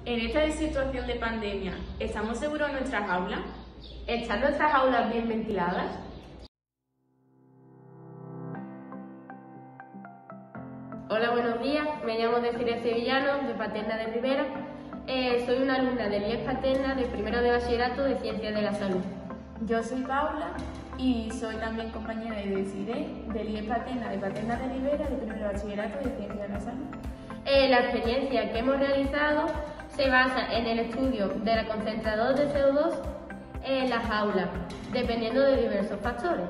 En esta situación de pandemia, ¿estamos seguros en nuestras aulas? ¿Están nuestras aulas bien ventiladas? Hola, buenos días. Me llamo Desiree Sevillano, de Paterna de Ribera. Soy una alumna del IES Paterna de primero de bachillerato de Ciencias de la Salud. Yo soy Paula y soy también compañera de Desiree del IES Paterna de Ribera de primero de bachillerato de Ciencias de la Salud. La experiencia que hemos realizado se basa en el estudio del concentrador de CO2 en las aulas, dependiendo de diversos factores.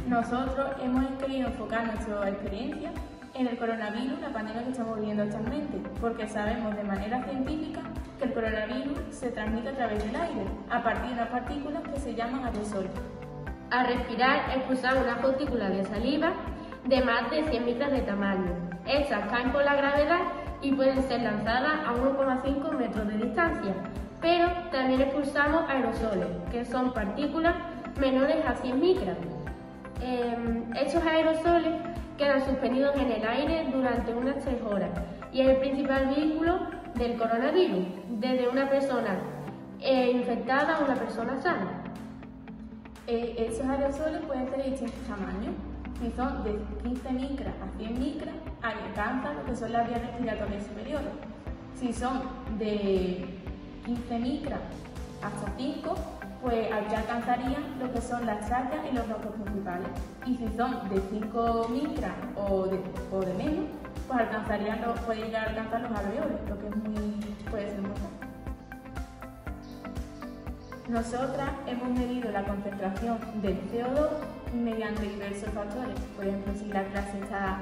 Nosotros hemos querido enfocar nuestra experiencia en el coronavirus, la pandemia que estamos viviendo actualmente, porque sabemos de manera científica que el coronavirus se transmite a través del aire, a partir de unas partículas que se llaman aerosoles. Al respirar, expulsamos unas partículas de saliva de más de 100 micras de tamaño. Estas caen por la gravedad y pueden ser lanzadas a 1,5 metros de distancia, pero también expulsamos aerosoles, que son partículas menores a 100 micras. Estos aerosoles quedan suspendidos en el aire durante unas 3 horas y es el principal vínculo del coronavirus, desde una persona infectada a una persona sana. Esos aerosoles pueden ser de distintos tamaños. Si son de 15 micras a 100 micras, alcanzan lo que son las vías respiratorias superiores. Si son de 15 micras hasta 5, pues ya alcanzarían lo que son las tráqueas y los bronquios principales. Y si son de 5 micras o de menos, pues puede llegar a alcanzar los alveoles, lo que puede ser muy grave. Nosotras hemos medido la concentración del CO2 mediante diversos factores. Por ejemplo, si la clase está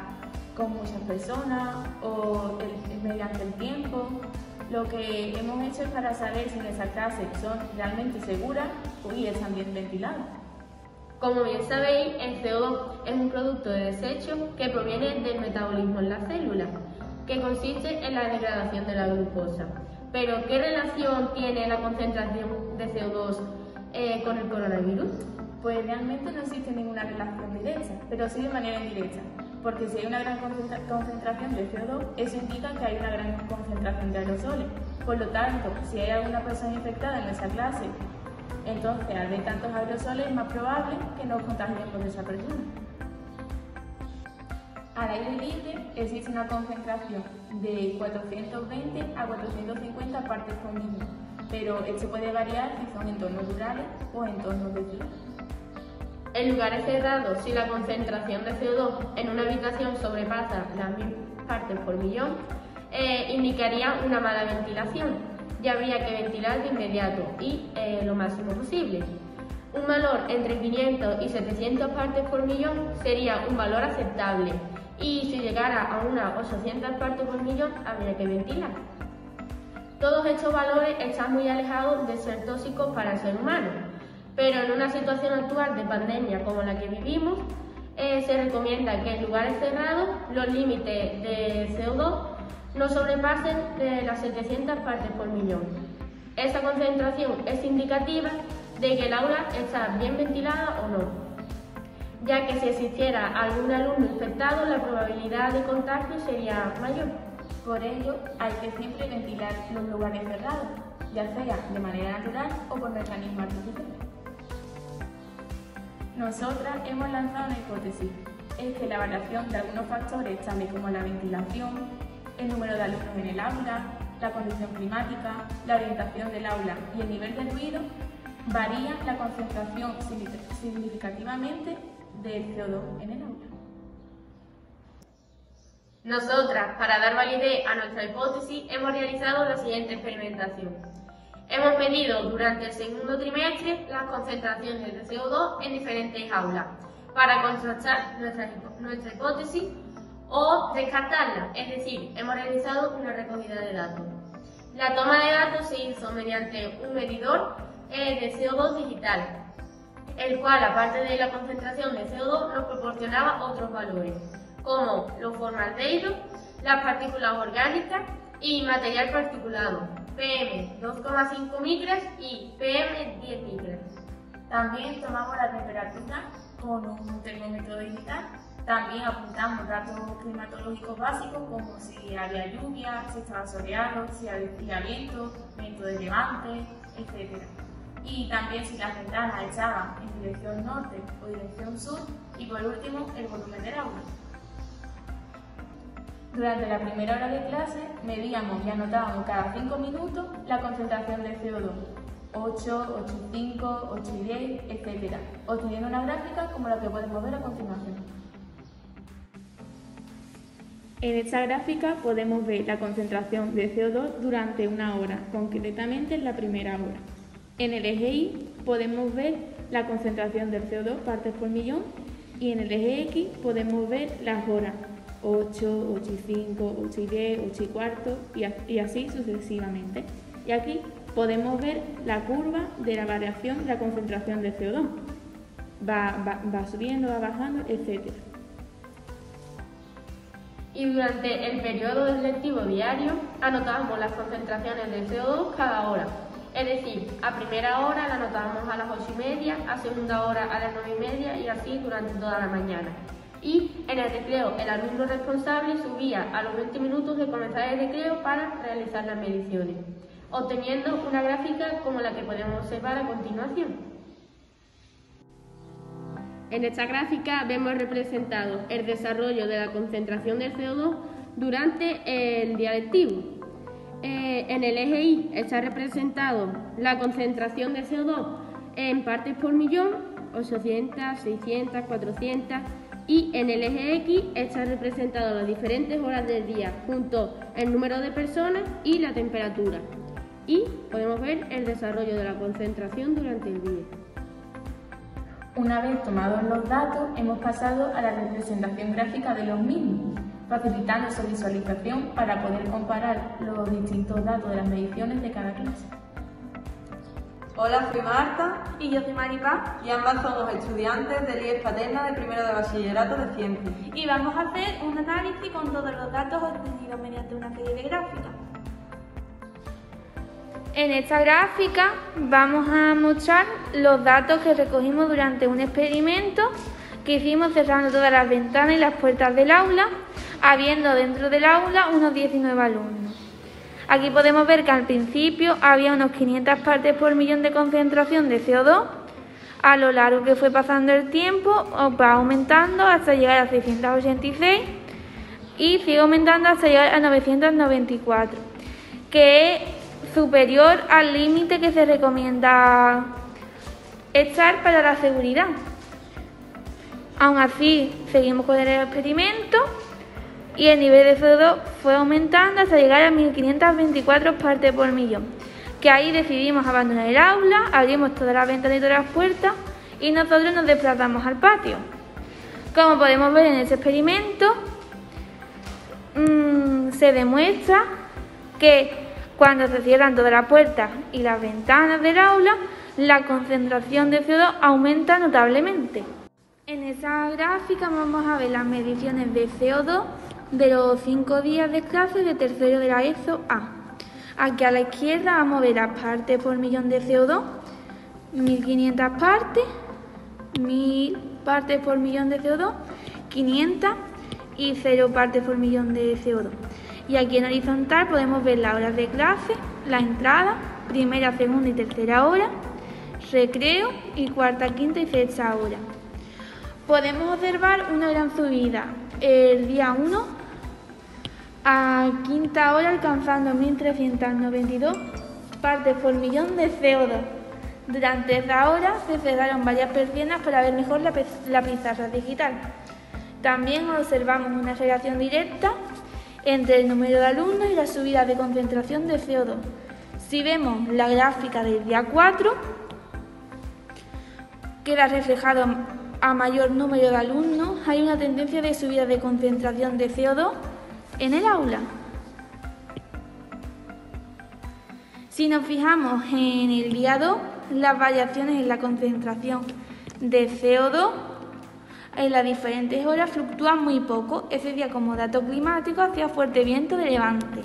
con muchas personas o mediante el tiempo. Lo que hemos hecho es para saber si nuestras clases son realmente seguras y están bien ventiladas. Como bien sabéis, el CO2 es un producto de desecho que proviene del metabolismo en las células, que consiste en la degradación de la glucosa. Pero, ¿qué relación tiene la concentración de CO2 con el coronavirus? Pues realmente no existe ninguna relación directa, pero sí de manera indirecta. Porque si hay una gran concentración de CO2, eso indica que hay una gran concentración de aerosoles. Por lo tanto, si hay alguna persona infectada en nuestra clase, entonces al ver tantos aerosoles es más probable que nos contagiemos de esa persona. Al aire libre existe una concentración de 420 a 450 partes por millón, pero esto puede variar si son entornos rurales o entornos de ciudad. En lugares cerrados, si la concentración de CO2 en una habitación sobrepasa las 1000 partes por millón, indicaría una mala ventilación, y habría que ventilar de inmediato y lo máximo posible. Un valor entre 500 y 700 partes por millón sería un valor aceptable, y si llegara a unas 800 partes por millón, habría que ventilar. Todos estos valores están muy alejados de ser tóxicos para el ser humano. Pero en una situación actual de pandemia como la que vivimos, se recomienda que en lugares cerrados los límites de CO2 no sobrepasen de las 700 partes por millón. Esa concentración es indicativa de que el aula está bien ventilada o no, ya que si existiera algún alumno infectado, la probabilidad de contagio sería mayor. Por ello, hay que siempre ventilar los lugares cerrados, ya sea de manera natural o por mecanismos artificiales. Nosotras hemos lanzado una hipótesis, es que la variación de algunos factores, tales como la ventilación, el número de alumnos en el aula, la condición climática, la orientación del aula y el nivel de ruido, varían la concentración significativamente del CO2 en el aula. Nosotras, para dar validez a nuestra hipótesis, hemos realizado la siguiente experimentación. Hemos medido durante el segundo trimestre las concentraciones de CO2 en diferentes aulas para contrastar nuestra hipótesis o descartarla, es decir, hemos realizado una recogida de datos. La toma de datos se hizo mediante un medidor de CO2 digital, el cual, aparte de la concentración de CO2, nos proporcionaba otros valores, como los formaldehídos, las partículas orgánicas y material particulado, PM 2,5 micras y PM 10 micras. También tomamos la temperatura con un termómetro digital También apuntamos datos climatológicos básicos como si había lluvia, si estaba soleado, si había viento, viento de levante, etc. Y también si las ventanas estaban en dirección norte o dirección sur y por último el volumen del aula. Durante la primera hora de clase medíamos y anotábamos cada 5 minutos la concentración de CO2, 8, 8,5, 8,10, etc., obteniendo una gráfica como la que podemos ver a continuación. En esta gráfica podemos ver la concentración de CO2 durante una hora, concretamente en la primera hora. En el eje Y podemos ver la concentración del CO2 partes por millón y en el eje X podemos ver las horas, 8, 8,5, 8,10, 8,15 y así sucesivamente. Y aquí podemos ver la curva de la variación de la concentración de CO2. Va subiendo, va bajando, etc. Y durante el periodo lectivo diario anotábamos las concentraciones de CO2 cada hora. Es decir, a primera hora la anotábamos a las 8:30, a segunda hora a las 9:30 y así durante toda la mañana. Y en el recreo el alumno responsable subía a los 20 minutos de comenzar el recreo para realizar las mediciones, obteniendo una gráfica como la que podemos observar a continuación. En esta gráfica vemos representado el desarrollo de la concentración del CO2 durante el día lectivo. En el eje Y está representado la concentración de CO2 en partes por millón, 800, 600, 400, y en el eje X está representado las diferentes horas del día junto el número de personas y la temperatura. Y podemos ver el desarrollo de la concentración durante el día. Una vez tomados los datos, hemos pasado a la representación gráfica de los mismos, facilitando su visualización para poder comparar los distintos datos de las mediciones de cada clase. Hola, soy Marta y yo soy Maripaz y ambas somos estudiantes del IES Paterna de primero de bachillerato de ciencias. Y vamos a hacer un análisis con todos los datos obtenidos mediante una serie de gráficas. En esta gráfica vamos a mostrar los datos que recogimos durante un experimento que hicimos cerrando todas las ventanas y las puertas del aula, habiendo dentro del aula unos 19 alumnos. Aquí podemos ver que al principio había unos 500 partes por millón de concentración de CO2. A lo largo que fue pasando el tiempo va aumentando hasta llegar a 686 y sigue aumentando hasta llegar a 994, que es superior al límite que se recomienda echar para la seguridad. Aún así, seguimos con el experimento y el nivel de CO2 fue aumentando hasta llegar a 1524 partes por millón, que ahí decidimos abandonar el aula, abrimos todas las ventanas y todas las puertas y nosotros nos desplazamos al patio. Como podemos ver en este experimento, se demuestra que cuando se cierran todas las puertas y las ventanas del aula, la concentración de CO2 aumenta notablemente. En esa gráfica vamos a ver las mediciones de CO2 de los 5 días de clase de tercero de la ESO A. Aquí a la izquierda vamos a ver las partes por millón de CO2, 1500 partes, 1000 partes por millón de CO2, 500 y 0 partes por millón de CO2. Y aquí en horizontal podemos ver las horas de clase, la entrada, primera, segunda y tercera hora, recreo y cuarta, quinta y sexta hora. Podemos observar una gran subida el día 1 a quinta hora alcanzando 1392 partes por millón de CO2. Durante esa hora se cerraron varias persianas para ver mejor la pizarra digital. También observamos una relación directa entre el número de alumnos y la subida de concentración de CO2. Si vemos la gráfica del día 4, queda reflejado a mayor número de alumnos, hay una tendencia de subida de concentración de CO2 en el aula. Si nos fijamos en el día 2, las variaciones en la concentración de CO2 en las diferentes horas fluctúan muy poco. Ese día, como dato climático, hacía fuerte viento de levante.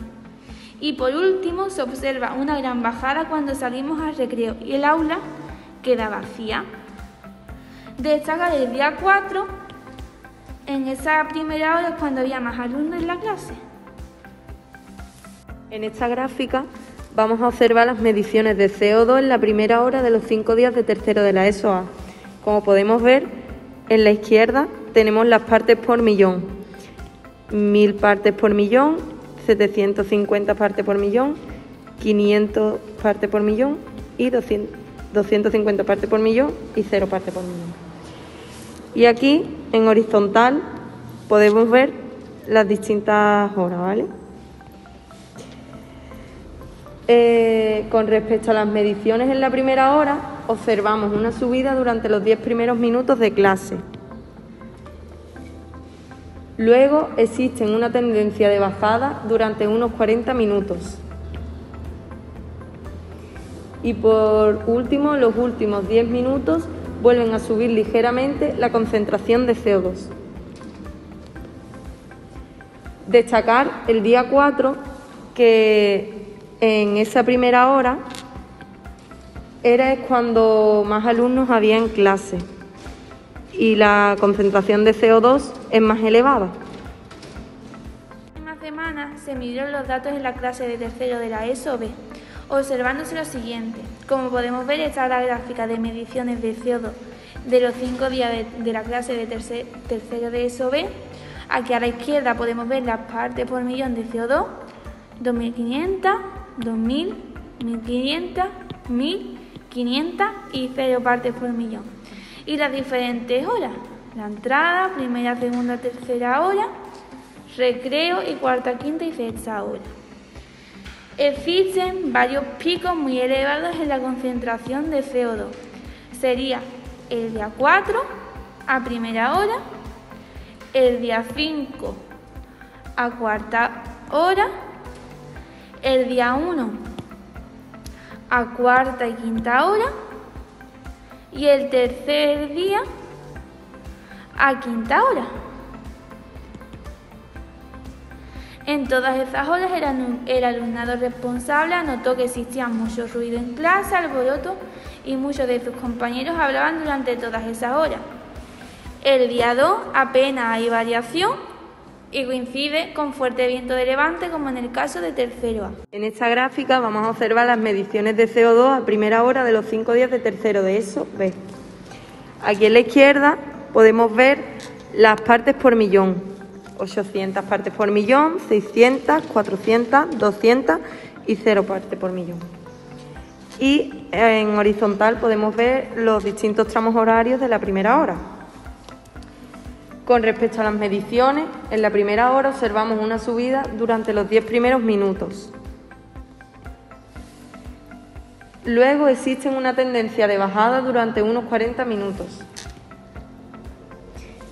Y por último, se observa una gran bajada cuando salimos al recreo y el aula queda vacía. Destaca el día 4 En esa primera hora es cuando había más alumnos en la clase. En esta gráfica vamos a observar las mediciones de CO2 en la primera hora de los 5 días de tercero de la ESO A. Como podemos ver, en la izquierda tenemos las partes por millón. 1000 partes por millón, 750 partes por millón, 500 partes por millón y 250 partes por millón y 0 partes por millón. Y aquí, en horizontal, podemos ver las distintas horas, ¿vale? Con respecto a las mediciones en la primera hora, observamos una subida durante los 10 primeros minutos de clase. Luego existe una tendencia de bajada durante unos 40 minutos. Y por último, los últimos 10 minutos vuelven a subir ligeramente la concentración de CO2. Destacar el día 4 que en esa primera hora era cuando más alumnos había en clase y la concentración de CO2 es más elevada. La última semana se midieron los datos en la clase de tercero de la ESO B, observándose lo siguiente. Como podemos ver, está la gráfica de mediciones de CO2 de los 5 días de la clase de tercero de ESO B. Aquí a la izquierda podemos ver las partes por millón de CO2, 2500, 2000, 1500, 1500 y 0 partes por millón. Y las diferentes horas, la entrada, primera, segunda, tercera hora, recreo y cuarta, quinta y sexta hora. Existen varios picos muy elevados en la concentración de CO2. Sería el día 4 a primera hora, el día 5 a cuarta hora, el día 1 a cuarta y quinta hora y el tercer día a quinta hora. En todas esas horas el alumnado responsable notó que existía mucho ruido en clase, alboroto y muchos de sus compañeros hablaban durante todas esas horas. El día 2 apenas hay variación y coincide con fuerte viento de levante como en el caso de tercero A. En esta gráfica vamos a observar las mediciones de CO2 a primera hora de los 5 días de tercero de ESO B. Aquí en la izquierda podemos ver las partes por millón. 800 partes por millón, 600, 400, 200 y 0 partes por millón. Y en horizontal podemos ver los distintos tramos horarios de la primera hora. Con respecto a las mediciones, en la primera hora observamos una subida durante los 10 primeros minutos. Luego existe una tendencia de bajada durante unos 40 minutos.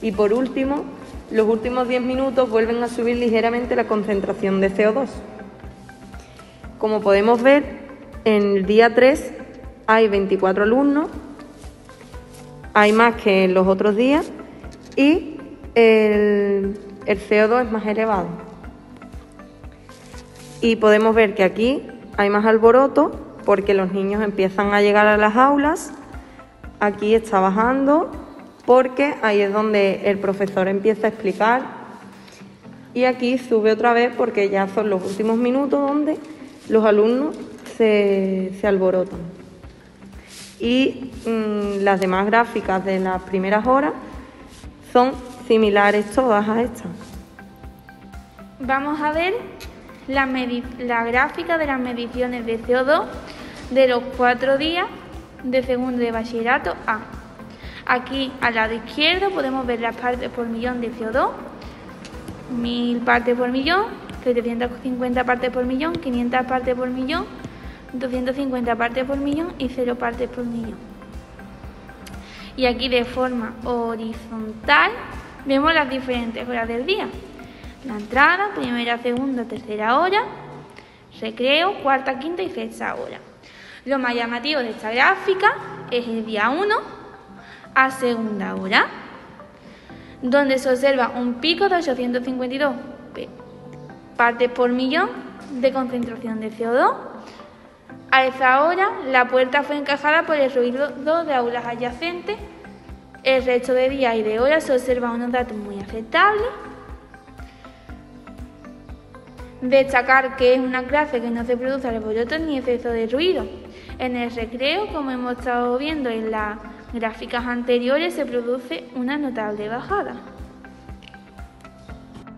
Y por último, los últimos 10 minutos vuelven a subir ligeramente la concentración de CO2. Como podemos ver, en el día 3 hay 24 alumnos, hay más que en los otros días y el CO2 es más elevado. Y podemos ver que aquí hay más alboroto porque los niños empiezan a llegar a las aulas. Aquí está bajando porque ahí es donde el profesor empieza a explicar. Y aquí sube otra vez porque ya son los últimos minutos donde los alumnos se alborotan. Y las demás gráficas de las primeras horas son similares todas a estas. Vamos a ver la gráfica de las mediciones de CO2 de los 4 días de segundo de bachillerato A. Aquí al lado izquierdo podemos ver las partes por millón de CO2, 1000 partes por millón, 750 partes por millón, 500 partes por millón, 250 partes por millón y 0 partes por millón. Y aquí de forma horizontal vemos las diferentes horas del día. La entrada, primera, segunda, tercera hora, recreo, cuarta, quinta y sexta hora. Lo más llamativo de esta gráfica es el día 1 a segunda hora, donde se observa un pico de 852 partes por millón de concentración de CO2. A esa hora, la puerta fue encajada por el ruido de aulas adyacentes El resto de días y de horas se observan unos datos muy aceptables. Destacar que es una clase que no se produce alboroto ni exceso de ruido. En el recreo, como hemos estado viendo en las gráficas anteriores, se produce una notable bajada.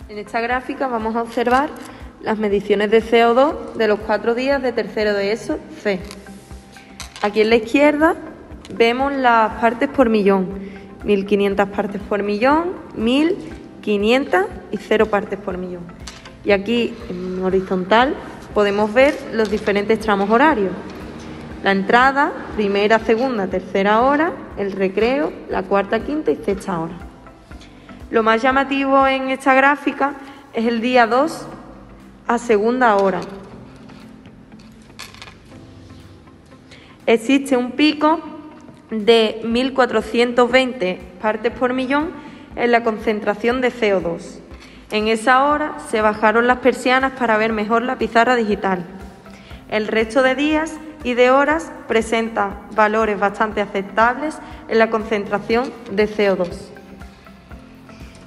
En esta gráfica vamos a observar las mediciones de CO2 de los 4 días de tercero de ESO C. Aquí en la izquierda vemos las partes por millón, 1500 partes por millón, 1000, 500 y 0 partes por millón. Y aquí en horizontal podemos ver los diferentes tramos horarios. La entrada, primera, segunda, tercera hora, el recreo, la cuarta, quinta y sexta hora. Lo más llamativo en esta gráfica es el día 2 a segunda hora. Existe un pico de 1420 partes por millón en la concentración de CO2. En esa hora se bajaron las persianas para ver mejor la pizarra digital. El resto de días y de horas presenta valores bastante aceptables en la concentración de CO2.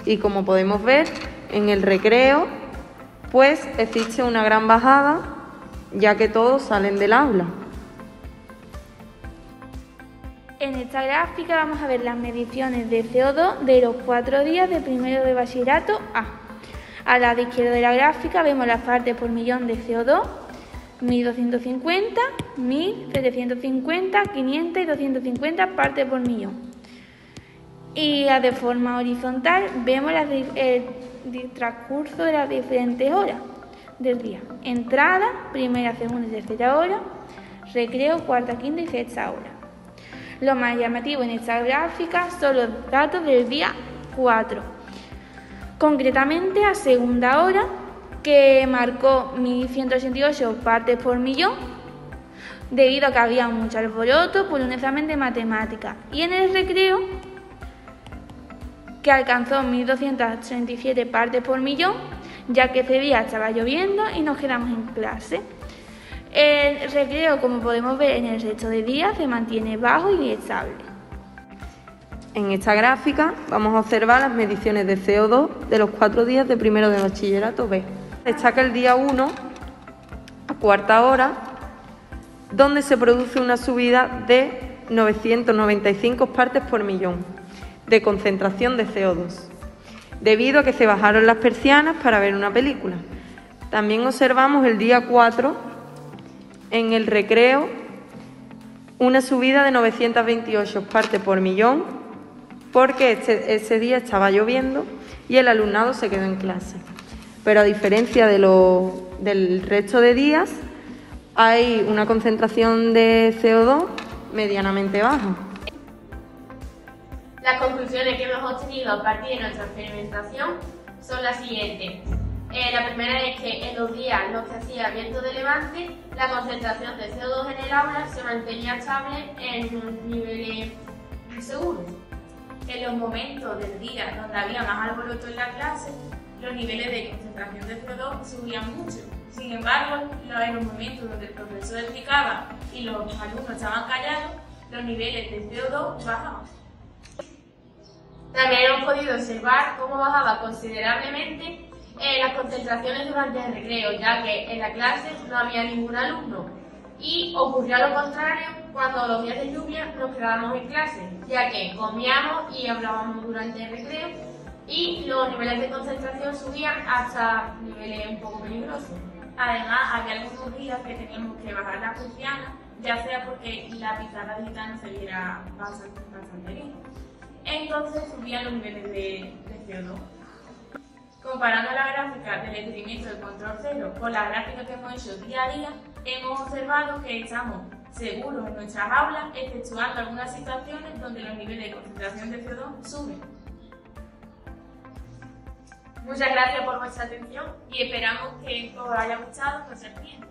Y como podemos ver, en el recreo, pues existe una gran bajada, ya que todos salen del aula. En esta gráfica vamos a ver las mediciones de CO2 de los 4 días de primero de bachillerato A. Al lado izquierdo de la gráfica vemos las partes por millón de CO2, 1250, 1000, 750, 500 y 250 partes por millón. Y de forma horizontal vemos el transcurso de las diferentes horas del día. Entrada, primera, segunda y tercera hora, recreo, cuarta, quinta y sexta hora. Lo más llamativo en esta gráfica son los datos del día 4. Concretamente a segunda hora, que marcó 1188 partes por millón, debido a que había mucho alboroto por un examen de matemáticas. Y en el recreo, que alcanzó 1237 partes por millón, ya que ese día estaba lloviendo y nos quedamos en clase. El recreo, como podemos ver en el resto de días, se mantiene bajo y estable. En esta gráfica vamos a observar las mediciones de CO2 de los 4 días de primero de bachillerato B. Destaca el día 1 a cuarta hora, donde se produce una subida de 995 partes por millón de concentración de CO2, debido a que se bajaron las persianas para ver una película. También observamos el día 4 en el recreo una subida de 928 partes por millón, porque ese día estaba lloviendo y el alumnado se quedó en clase. Pero a diferencia del resto de días, hay una concentración de CO2 medianamente baja. Las conclusiones que hemos obtenido a partir de nuestra experimentación son las siguientes. La primera es que en los días en los que hacía viento de levante, la concentración de CO2 en el aula se mantenía estable en niveles seguros. En los momentos del día donde había más alboroto en la clase, los niveles de concentración de CO2 subían mucho. Sin embargo, en los momentos donde el profesor explicaba y los alumnos estaban callados, los niveles de CO2 bajaban. También hemos podido observar cómo bajaba considerablemente las concentraciones durante el recreo, ya que en la clase no había ningún alumno. Y ocurría lo contrario cuando los días de lluvia nos quedábamos en clase, ya que comíamos y hablábamos durante el recreo y los niveles de concentración subían hasta niveles un poco peligrosos. Además, había algunos días que teníamos que bajar la persiana, ya sea porque la pizarra digital no se viera bastante bien. Entonces subían los niveles de CO2. Comparando la gráfica del experimento del control cero con la gráfica que hemos hecho día a día, hemos observado que estamos seguros en nuestras aulas, exceptuando algunas situaciones donde los niveles de concentración de CO2 suben. Muchas gracias por vuestra atención y esperamos que os haya gustado nuestra experiencia.